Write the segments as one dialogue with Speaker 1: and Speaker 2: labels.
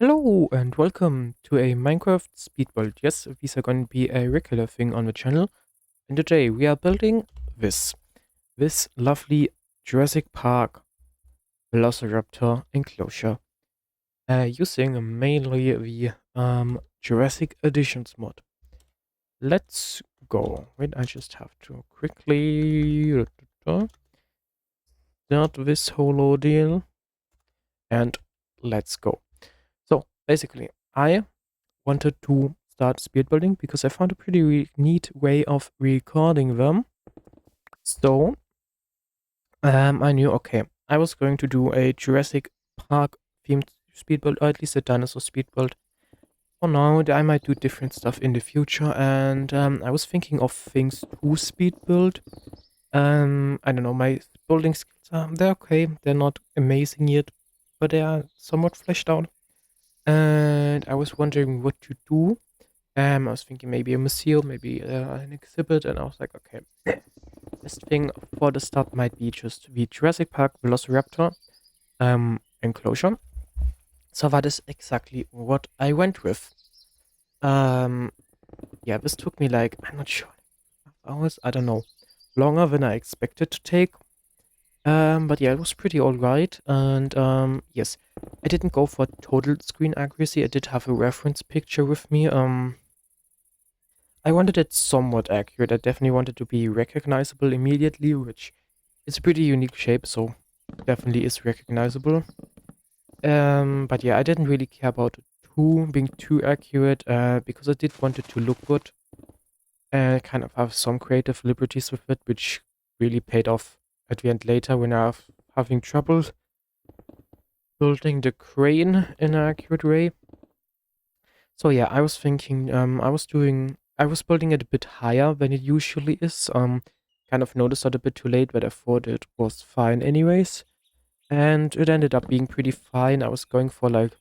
Speaker 1: Hello and welcome to a Minecraft speed build. Yes, these are going to be a regular thing on the channel. And today we are building this lovely Jurassic Park Velociraptor enclosure, using mainly the Jurassic Editions mod. Let's go. Wait, I just have to quickly start this whole ordeal and let's go. So basically, I wanted to start speed building because I found a pretty neat way of recording them. So I knew, okay, I was going to do a Jurassic Park themed speed build, or at least a dinosaur speed build. For now, I might do different stuff in the future, and I was thinking of things to speed build. I don't know, my building skills they're okay, they're not amazing yet, but they are somewhat fleshed out. And I was wondering what to do. I was thinking maybe a museum, maybe an exhibit, and I was like, okay, best thing for the start might be just the Jurassic Park Velociraptor enclosure. So that is exactly what I went with. Um, yeah, this took me like, I'm not sure, hours, I don't know, longer than I expected to take. But yeah, it was pretty alright, and yes, I didn't go for total screen accuracy. I did have a reference picture with me. I wanted it somewhat accurate. I definitely wanted to be recognizable immediately, which is a pretty unique shape, so definitely is recognizable. But yeah, I didn't really care about being too accurate, because I did want it to look good and kind of have some creative liberties with it, which really paid off at the end later when I was having trouble building the crane in an accurate way. So yeah, I was thinking, I was building it a bit higher than it usually is. Kind of noticed that a bit too late, but I thought it was fine anyways. And it ended up being pretty fine. I was going for like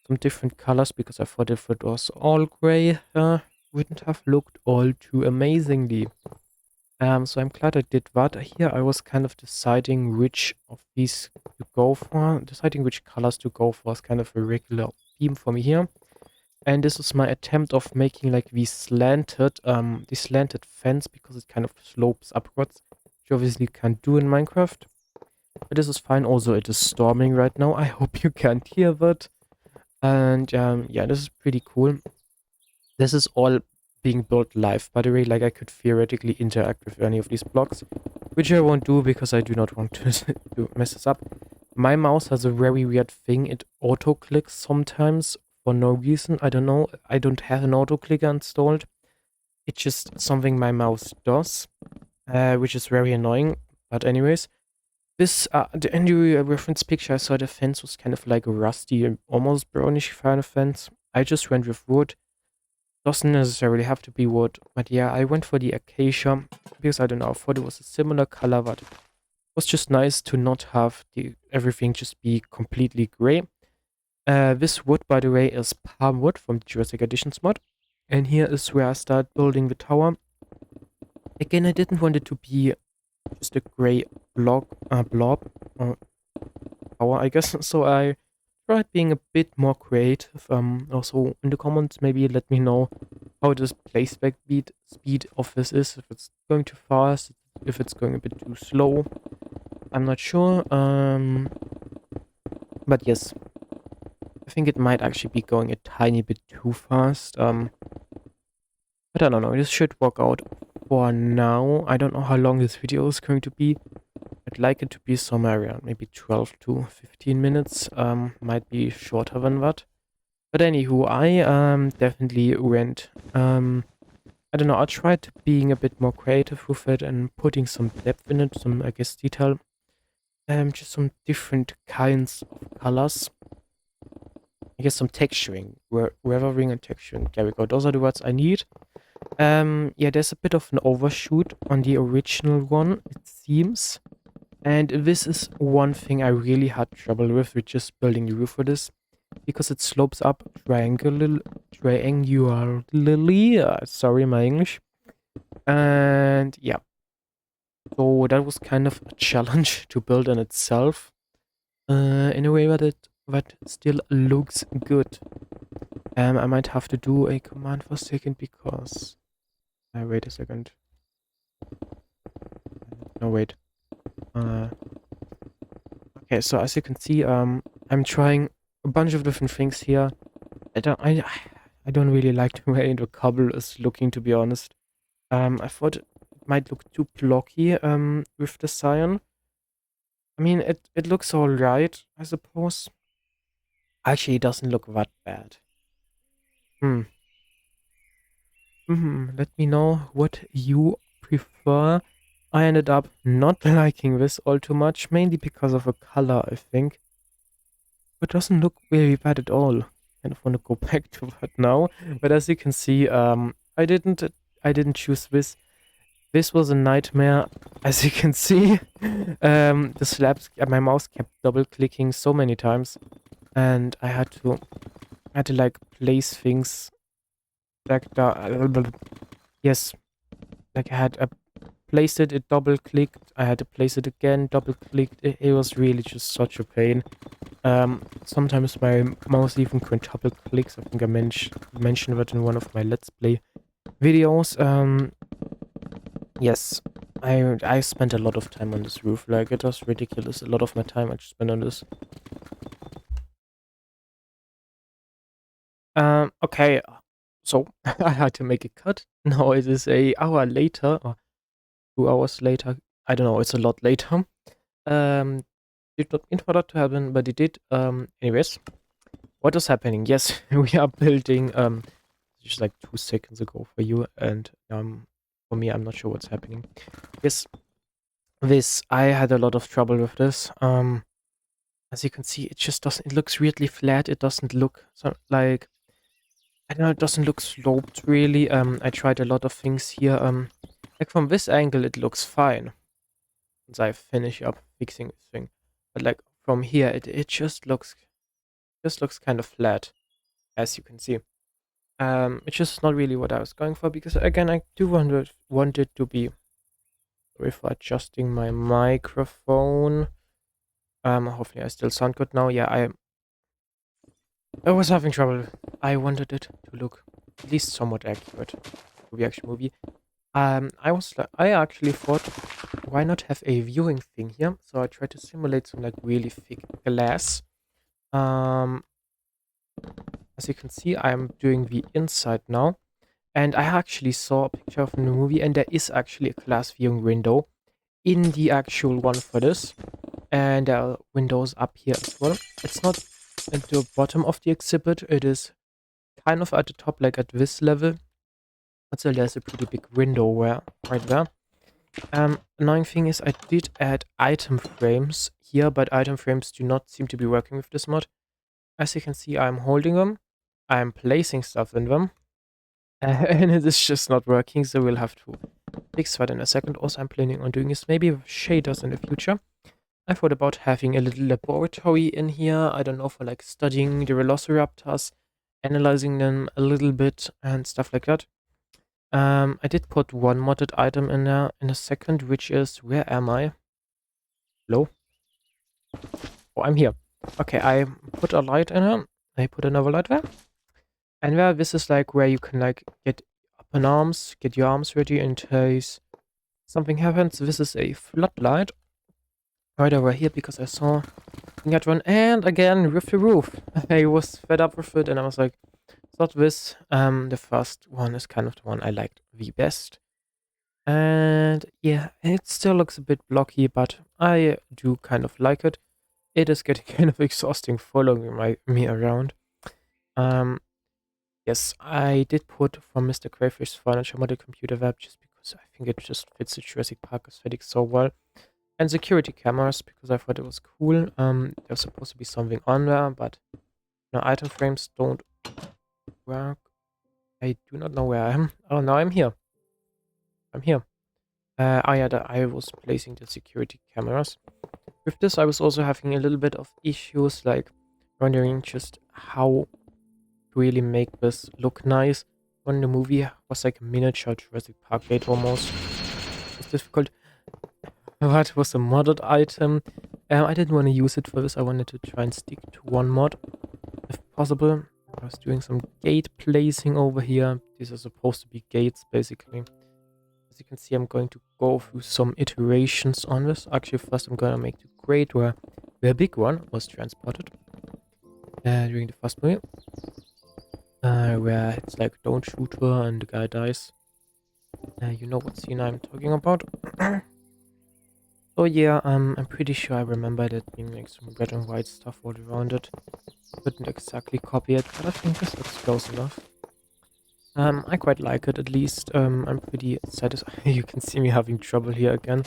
Speaker 1: some different colors because I thought if it was all gray, wouldn't have looked all too amazingly. So I'm glad I did that. Here I was kind of deciding which of these to go for. Deciding which colors to go for is kind of a regular theme for me here. And this is my attempt of making like this slanted fence because it kind of slopes upwards, which you obviously can't do in Minecraft. But this is fine. Also, it is storming right now. I hope you can't hear that. And yeah, this is pretty cool. This is all being built live, by the way. Like I could theoretically interact with any of these blocks, which I won't do because I do not want to, to mess this up. My mouse has a very weird thing. It auto clicks sometimes for no reason. I don't know. I don't have an auto clicker installed. It's just something my mouse does, which is very annoying. But anyways, in the reference picture, I saw the fence was kind of like a rusty and almost brownish kind of fence. I just went with wood. Doesn't necessarily have to be wood, but yeah, I went for the acacia because I don't know, I thought it was a similar color, but it was just nice to not have everything just be completely gray. This wood, by the way, is palm wood from the Jurassic Editions mod, and here is where I start building the tower. Again, I didn't want it to be just a gray blob tower, I guess. So I tried being a bit more creative. Also in the comments, maybe let me know how this playback speed of this is. If it's going too fast, if it's going a bit too slow. I'm not sure. But yes, I think it might actually be going a tiny bit too fast. But I don't know. This should work out for now. I don't know how long this video is going to be. I'd like it to be somewhere around maybe 12 to 15 minutes. Might be shorter than that. But anywho, I definitely went. I don't know. I tried being a bit more creative with it and putting some depth in it, some I guess detail. Just some different kinds of colors. I guess some texturing, weathering and texturing. There we go. Those are the words I need. Yeah, there's a bit of an overshoot on the original one, it seems. And this is one thing I really had trouble with just building the roof for this. Because it slopes up triangularly. Sorry, my English. And yeah. So that was kind of a challenge to build in itself. In a way that it but still looks good. I might have to do a command for a second because... wait a second. No, wait. Okay, so as you can see, I'm trying a bunch of different things here. I don't really like the way the cobble is looking, to be honest. I thought it might look too blocky, with the cyan. I mean, it looks alright, I suppose. Actually, it doesn't look that bad. Hmm. Let me know what you prefer. I ended up not liking this all too much, mainly because of the color, I think. It doesn't look very bad at all. Kind of want to go back to that now. But as you can see, I didn't choose this. This was a nightmare. As you can see, the slabs, my mouse kept double clicking so many times, and I had to like place things back down. Yes, like I had placed it, it double clicked. I had to place it again, double clicked. It was really just such a pain. Sometimes my mouse even quintuple clicks. I think I mentioned that in one of my Let's Play videos. Yes, I spent a lot of time on this roof. Like, it was ridiculous. A lot of my time I just spent on this. Okay. So, I had to make a cut. Now it is a hour later, or 2 hours later. I don't know, it's a lot later. Did not mean for that to happen, but it did. Anyways, what is happening? Yes, we are building, just like 2 seconds ago for you, and, for me, I'm not sure what's happening. Yes, I had a lot of trouble with this. As you can see, it just doesn't, it looks weirdly flat. It doesn't look so, like, I don't know, it doesn't look sloped really. I tried a lot of things here. Like from this angle, it looks fine. Once I finish up fixing this thing. But like from here, it just looks kind of flat, as you can see. It's just not really what I was going for, because again, I do want it to be, sorry for adjusting my microphone. Hopefully I still sound good now. Yeah, I was having trouble. I wanted it to look at least somewhat accurate to the actual movie. I actually thought, why not have a viewing thing here? So I tried to simulate some like really thick glass. Um, as you can see, I'm doing the inside now, and I actually saw a picture of the movie, and there is actually a glass viewing window in the actual one for this, and there are windows up here as well. It's not at the bottom of the exhibit; it is kind of at the top, like at this level. But still, there's a pretty big window right there. Annoying thing is I did add item frames here, but item frames do not seem to be working with this mod. As you can see, I'm holding them, I'm placing stuff in them, and it is just not working, so we'll have to fix that in a second. Also, I'm planning on doing is maybe with shaders in the future. I thought about having a little laboratory in here, I don't know, for like studying the Velociraptors, analyzing them a little bit, and stuff like that. I did put one modded item in there in a second, which is, where am I? Hello? Oh, I'm here. Okay, I put a light in here. I put another light there. And there, this is like where you can like get up in arms, get your arms ready in case something happens. This is a floodlight right over here, because I saw I got one, and again with the roof. I was fed up with it, and I was like, it's not this. The first one is kind of the one I liked the best. And yeah, it still looks a bit blocky, but I do kind of like it. It is getting kind of exhausting following me around. Yes, I did put from Mr. Crayfish Furniture Model Computer Web, just because I think it just fits the Jurassic Park aesthetic so well. And security cameras, because I thought it was cool. There's supposed to be something on there, but no, item frames don't work. I do not know where I am. Oh, now I'm here. I'm here. Yeah, I was placing the security cameras. With this, I was also having a little bit of issues, like wondering just how to really make this look nice. When the movie was like a miniature Jurassic Park gate almost. It's difficult. That was a modded item. I didn't want to use it for this. I wanted to try and stick to one mod if possible. I was doing some gate placing over here. These are supposed to be gates, basically. As you can see, I'm going to go through some iterations on this. Actually, first I'm going to make the crate where the big one was transported during the first movie. Where it's like, don't shoot her, and the guy dies. You know what scene I'm talking about. So yeah, I'm pretty sure I remember that being like some red and white stuff all around it. Couldn't exactly copy it, but I think this looks close enough. I quite like it, at least. I'm pretty satisfied. You can see me having trouble here again.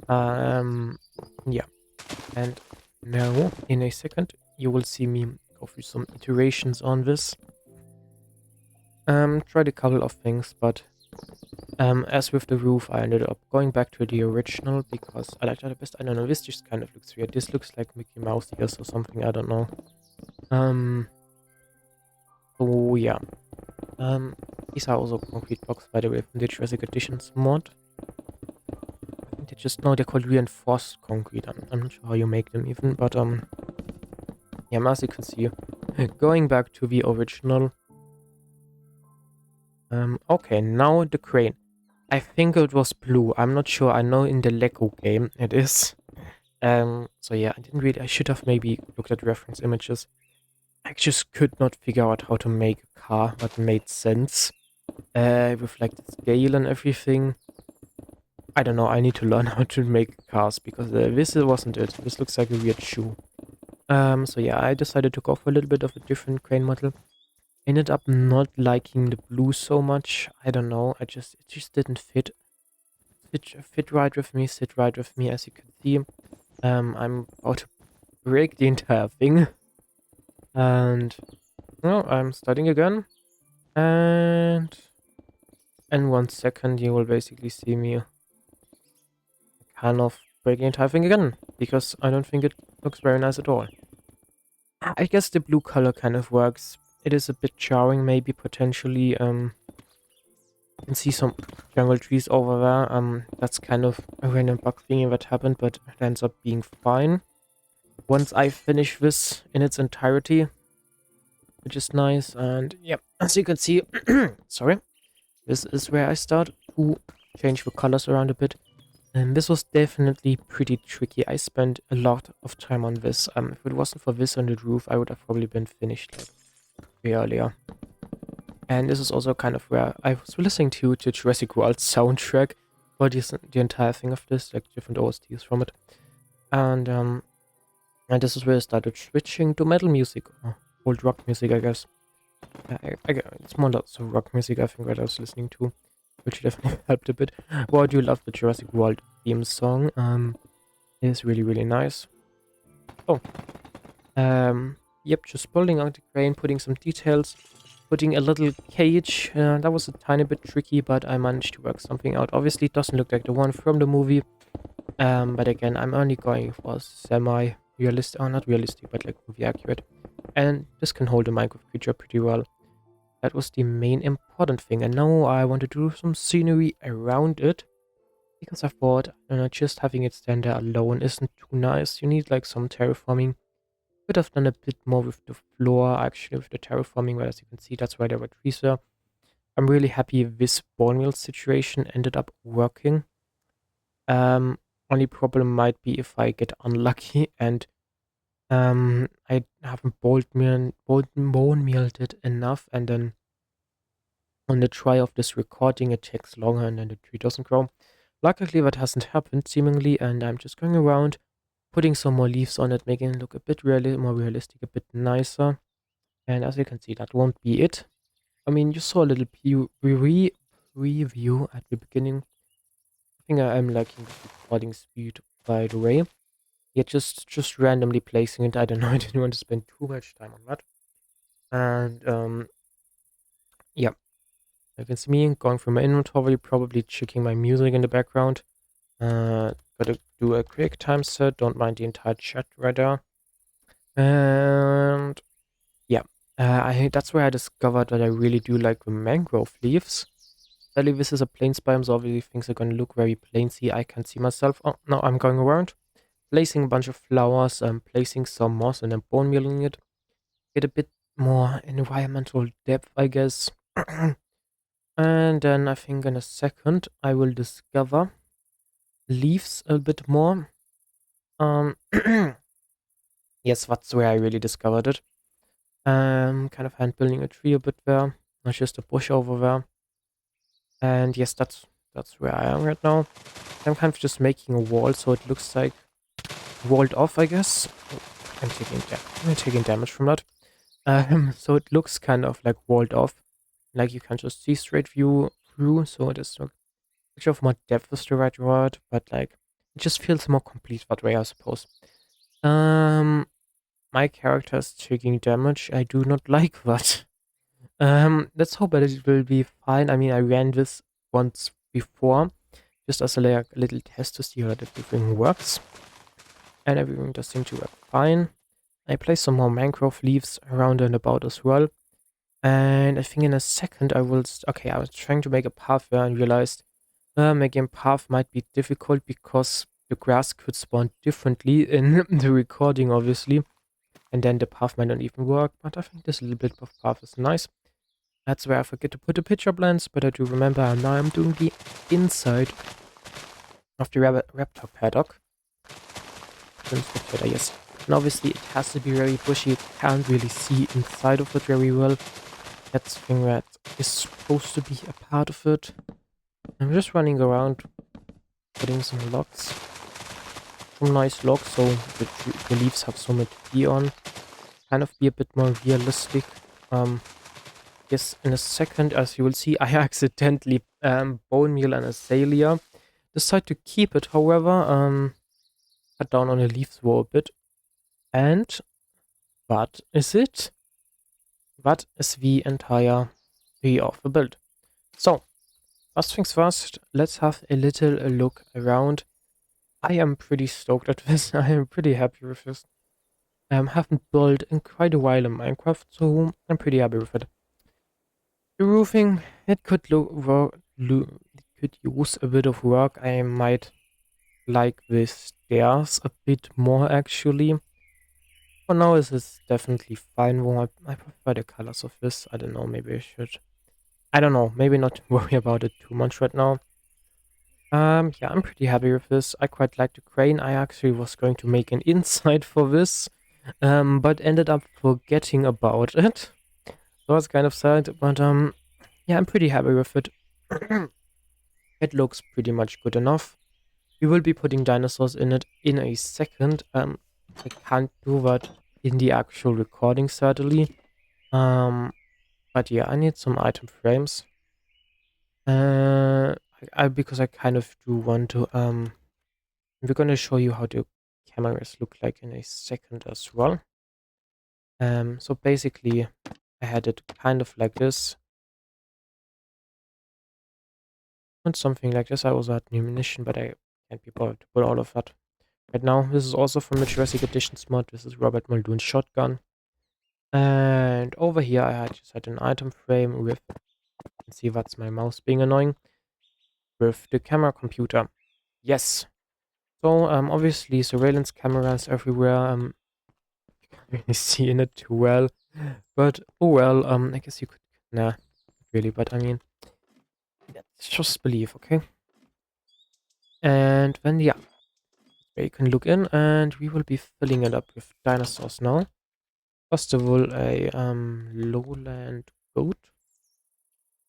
Speaker 1: Yeah. And now, in a second, you will see me go through some iterations on this. Tried a couple of things, but as with the roof, I ended up going back to the original because I liked that the best. I don't know, this just kind of looks weird. This looks like Mickey Mouse ears or something, I don't know. So yeah. These are also concrete blocks, by the way, from the Jurassic Editions mod. I think they're called reinforced concrete. I'm not sure how you make them even, but yeah, as you can see, going back to the original. Okay, now the crane. I think it was blue. I'm not sure. I know in the Lego game it is. So yeah, I should have maybe looked at reference images. I just could not figure out how to make a car that made sense. With like the scale and everything. I don't know, I need to learn how to make cars because this wasn't it. This looks like a weird shoe. So yeah, I decided to go for a little bit of a different crane model. Ended up not liking the blue so much. I don't know, it just didn't fit. Fit right with me, sit right with me, as you can see. I'm about to break the entire thing. And well, I'm starting again. And in 1 second you will basically see me kind of break the entire thing again. Because I don't think it looks very nice at all. I guess the blue color kind of works. It is a bit jarring, maybe potentially. You can see some jungle trees over there. That's kind of a random bug thingy that happened, but it ends up being fine. Once I finish this in its entirety, which is nice, and yeah, as you can see, sorry, this is where I start to change the colors around a bit. And this was definitely pretty tricky. I spent a lot of time on this. If it wasn't for this on the roof, I would have probably been finished like way earlier. And this is also kind of where I was listening to the Jurassic World soundtrack for the entire thing of this, like different OSTs from it. And this is where I started switching to metal music, or old rock music, I guess. It's more lots of rock music, I think, that I was listening to, which definitely helped a bit. Well, I do love the Jurassic World theme song. It is really, really nice. Oh. Yep, just building out the crane, putting some details, putting a little cage. That was a tiny bit tricky, but I managed to work something out. Obviously, it doesn't look like the one from the movie. But again, I'm only going for semi-realistic, or not realistic, but like movie accurate. And this can hold a Minecraft creature pretty well. That was the main important thing. And now I want to do some scenery around it. Because I thought, just having it stand there alone isn't too nice. You need like some terraforming. Could have done a bit more with the floor, actually, with the terraforming, but as you can see, that's why there were trees there. I'm really happy this bone meal situation ended up working. Only problem might be if I get unlucky and I haven't bone mealed it enough, and then on the try of this recording it takes longer and then the tree doesn't grow. Luckily that hasn't happened seemingly, and I'm just going around putting some more leaves on it, making it look a bit more realistic, a bit nicer. And as you can see, that won't be it. I mean, you saw a little preview at the beginning. I think I am liking the recording speed, by the way. Yeah, just randomly placing it. I don't know, I didn't want to spend too much time on that. And yeah, you can see me going through my inventory, probably checking my music in the background. Gotta do a quick time set, don't mind the entire chat right there. And yeah, that's where I discovered that I really do like the mangrove leaves. Sadly, this is a plains biome, so obviously things are gonna look very plainsy. I can see myself. Oh, no, I'm going around. placing a bunch of flowers, placing some moss and then bone mealing it. Get a bit more environmental depth, I guess. And then I think in a second I will discover leaves a bit more. Yes, that's where I really discovered it. Kind of hand building a tree a bit there, not just a bush over there. And yes, that's where I am right now. I'm kind of just making a wall so it looks like walled off, I guess. Oh, I'm taking damage from that. So it looks kind of like walled off, like you can just see straight view through. So it is a picture of more depth is the right word, but like it just feels more complete that way, I suppose. Um, my character is taking damage. I do not like that. Let's hope that it will be fine. I mean, I ran this once before, just as a like, little test to see how that everything works. And everything does seem to work fine. I placed some more mangrove leaves around and about as well. And I think in a second I will... Okay, I was trying to make a path there and realized making a path might be difficult because the grass could spawn differently in the recording, obviously. And then the path might not even work, but I think this little bit of path is nice. That's where I forget to put the picture blends, but I do remember, and now I'm doing the inside of the raptor paddock. Spectator, yes. And obviously it has to be very bushy, you can't really see inside of it very well. That's the thing that is supposed to be a part of it. I'm just running around, putting some logs. Some nice logs, so the leaves have some tree on. Kind of be a bit more realistic. Yes, in a second, as you will see, I accidentally bone meal an azalea. Decide to keep it, however, cut down on the leaves for a bit. And what is it? What is the entire view of the build? So, first things first, let's have a little look around. I am pretty stoked at this. I am pretty happy with this. I haven't built in quite a while in Minecraft, so I'm pretty happy with it. The roofing, it could it could use a bit of work. I might like the stairs a bit more actually. For now, this is definitely fine. Well, I prefer the colors of this. I don't know, maybe I should. I don't know, maybe not worry about it too much right now. Yeah, I'm pretty happy with this. I quite like the crane. I actually was going to make an inside for this, but ended up forgetting about it. So it's kind of sad, but yeah, I'm pretty happy with it. It looks pretty much good enough. We will be putting dinosaurs in it in a second. I can't do that in the actual recording, certainly. But yeah, I need some item frames. Because I kind of do want to, we're gonna show you how the cameras look like in a second as well. So basically, I had it kind of like this. And something like this. I also had ammunition, but I can't be bothered to put all of that right now. This is also from the Jurassic Editions mod. This is Robert Muldoon's shotgun. And over here, I just had an item frame with, see that's my mouse being annoying, with the camera computer. Yes. So, obviously, surveillance cameras everywhere. You can't really see in it too well. But, oh well, I guess you could, nah, not really, but I mean, let's just believe, okay? And then, yeah, where you can look in, and we will be filling it up with dinosaurs now. First of all, a lowland goat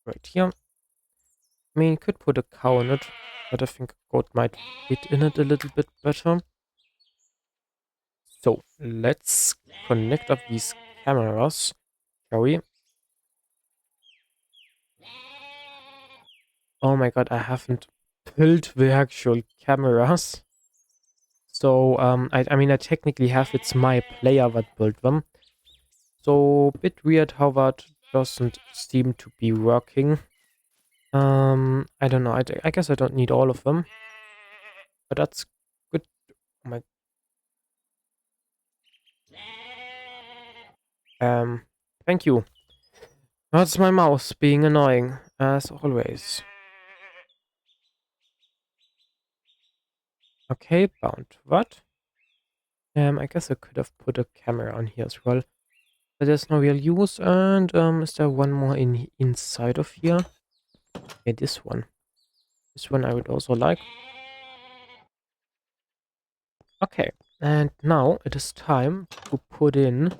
Speaker 1: right here. I mean, you could put a cow in it, but I think a goat might fit in it a little bit better. So, let's connect up these cameras, shall we? Oh my god, I haven't built the actual cameras. So, I mean, I technically have, it's my player that built them. So, bit weird how that doesn't seem to be working. I don't know, I guess I don't need all of them. But that's good. Oh my... Thank you. That's my mouse being annoying, as always. Okay, bound. What? I guess I could have put a camera on here as well, but there's no real use. And is there one more inside of here? Yeah, this one. This one I would also like. Okay, and now it is time to put in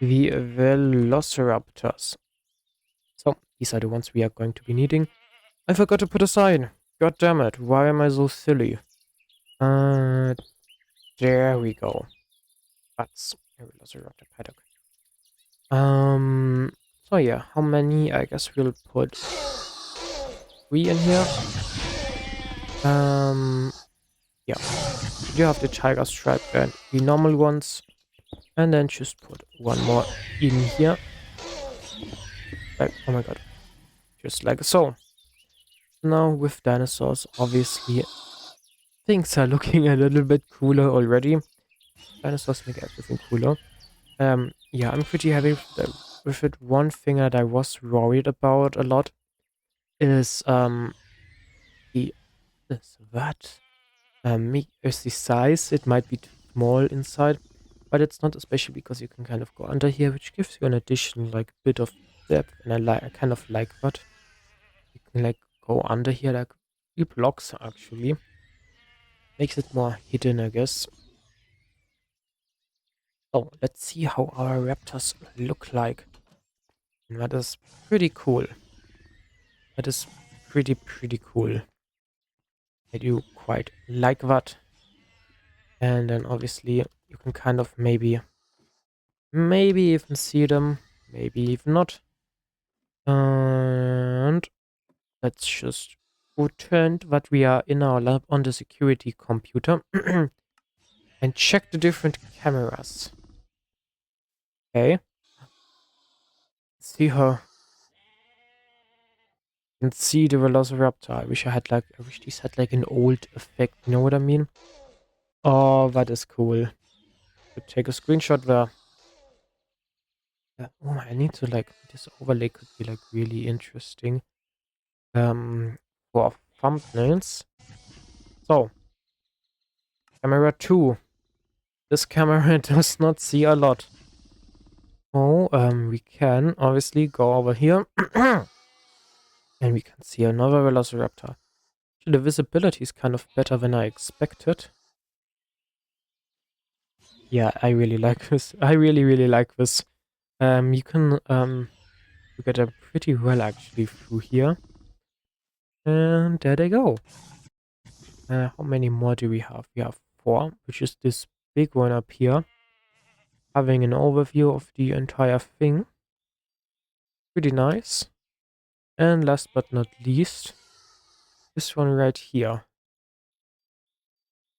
Speaker 1: the Velociraptors. So these are the ones we are going to be needing. I forgot to put a sign. God damn it! Why am I so silly? Uh, there we go. That's a Velociraptor paddock. So yeah, how many? I guess we'll put 3 in here. Yeah. You have the tiger stripe and the normal ones. And then just put one more in here. Like, oh my god. Just like so. Now with dinosaurs, obviously, things are looking a little bit cooler already. Dinosaurs make everything cooler. Yeah, I'm pretty happy with it. One thing that I was worried about a lot is, the, is that? Is the size. It might be too small inside, but it's not, especially because you can kind of go under here, which gives you an additional like bit of depth, and I kind of like that. You can like go under here like 3 blocks actually. Makes it more hidden, I guess. So let's see how our raptors look like. And that is pretty cool. That is pretty cool. I do quite like that. And then obviously you can kind of maybe even see them, maybe even not. And let's just pretend that we are in our lab on the security computer and check the different cameras. Okay. See her. You can see the Velociraptor. I wish these had like an old effect. You know what I mean? Oh, that is cool. Could take a screenshot there. Oh, I need to like, this overlay could be like really interesting. For thumbnails. So, camera 2. This camera does not see a lot. Oh, we can obviously go over here. And we can see another Velociraptor. The visibility is kind of better than I expected. Yeah, I really like this. I really like this. You can look at them pretty well actually through here. And there they go. How many more do we have? We have 4, which is this big one up here. Having an overview of the entire thing. Pretty nice. And last but not least, this one right here.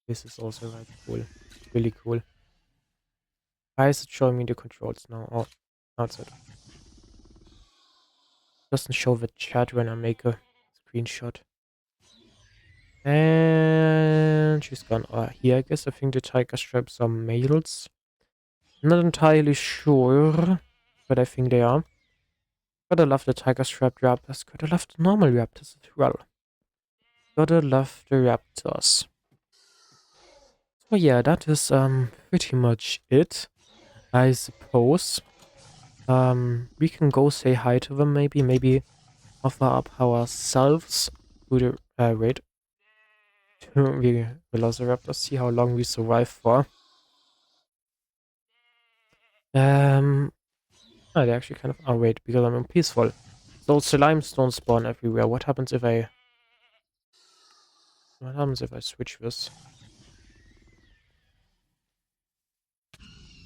Speaker 1: This is also right cool. Really cool. Why is it showing me the controls now? Oh, outside. Doesn't show the chat when I make a screenshot. And she's gone. Here, I guess. I think the tiger stripes are males. Not entirely sure, but I think they are. Gotta love the tiger striped raptors. Gotta love the normal raptors as well. Gotta love the raptors. So yeah, that is pretty much it, I suppose. We can go say hi to them, maybe offer up ourselves to the wait. To the Velociraptor, see how long we survive for. They actually kind of wait, because I'm peaceful. So limestone spawn everywhere. What happens if I switch this?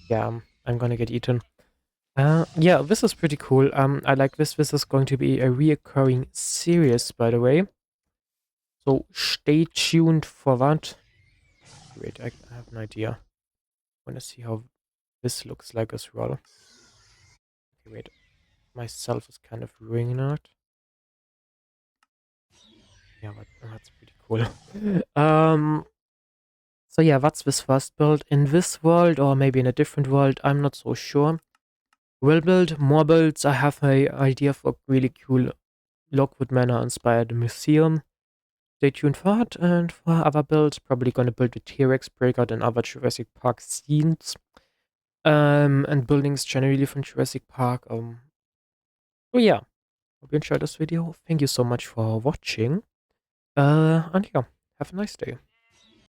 Speaker 1: Yeah, I'm gonna get eaten. Yeah, this is pretty cool. I like this. This is going to be a reoccurring series, by the way. So stay tuned for that. Wait, I have an idea. I want to see how this looks like as well. Okay, wait. Myself is kind of ruining it. Yeah, but that's pretty cool. So yeah, that's this first build. In this world, or maybe in a different world, I'm not so sure. We'll build more builds. I have an idea for a really cool Lockwood Manor inspired museum. stay tuned for that and for other builds. Probably gonna build a T-Rex breakout and other Jurassic Park scenes. And buildings generally from Jurassic Park. So yeah, hope you enjoyed this video. Thank you so much for watching. And yeah, have a nice day.